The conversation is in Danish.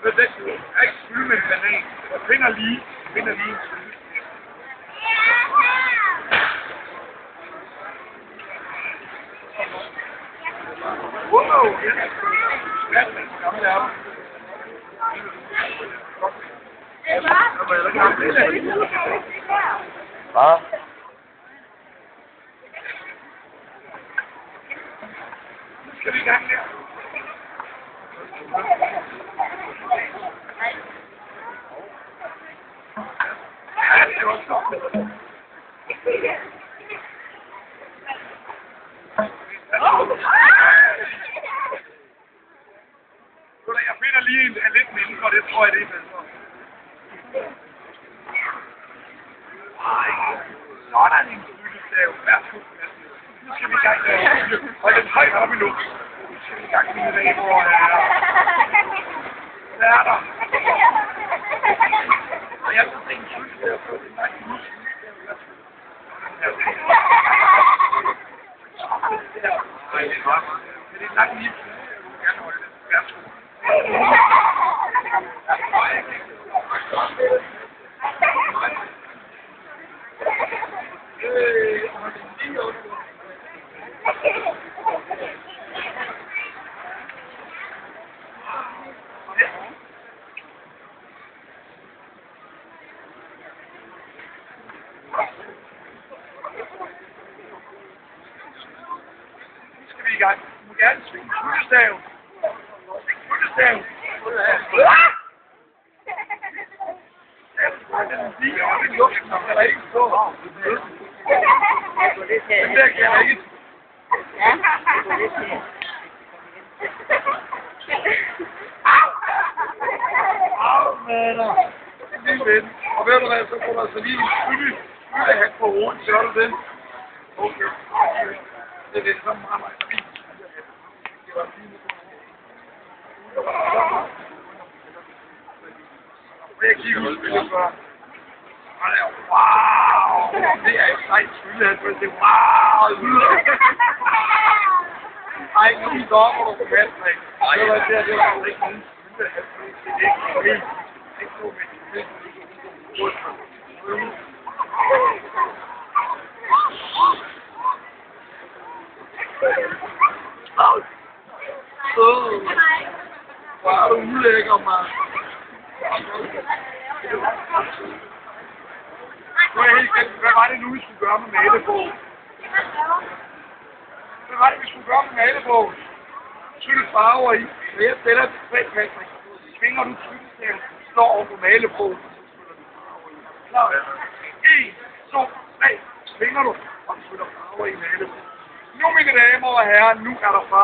Men det er ikke fylde med en banan. Jeg finder lige en fylde. Wow, ja. Ja, det er Hvad? Skal vi i gang der? Ja, det var godt. Jeg finder lige en lidt mindre, det tror jeg det er bedre. Sådan en cykelstav. Værsgo. Nu skal vi i gang med hold den højt op i luften. Nu skal vi i gang med det, hvor hvad er der? Og jeg vil se en cykelstav på den der lille cykelstav. Nej, det er godt. Det er en lang lille cykelstav. Du vil gerne holde den. Værsgo. Skal vi i gang? Du må gerne svinge cykelstav. Cykelstav. Den lige op i luften, og kan der ikke stå. Den der kan jeg ikke. Au, mander. Lige ved. Og ved du hvad, så kommer der så lige en fyldehat på hovedet, så du den. Okay. Det er det, så meget fint. Det var fint. Jeg kigger ud spillet før. Wow! Det er et sejt spillet, men det er wow! Ej, nu er vi deroppe, hvor du kan passe mig. Det var det, det var ikke nogen spillet. Det er ikke helt. Ikke så med hvor er du ulækker, mand. Hvad var det nu, vi skulle gøre med malebogen? Hvad var det, vi skulle gøre med malebogen? Tykke farver i. Når jeg stiller til 3 Patrick, svinger du cykelstaven, slår over på malebogen, klar? 1, 2, 3, svinger du, og du skyller farver i malebogen. Nu, mine damer og herrer, nu er der farver.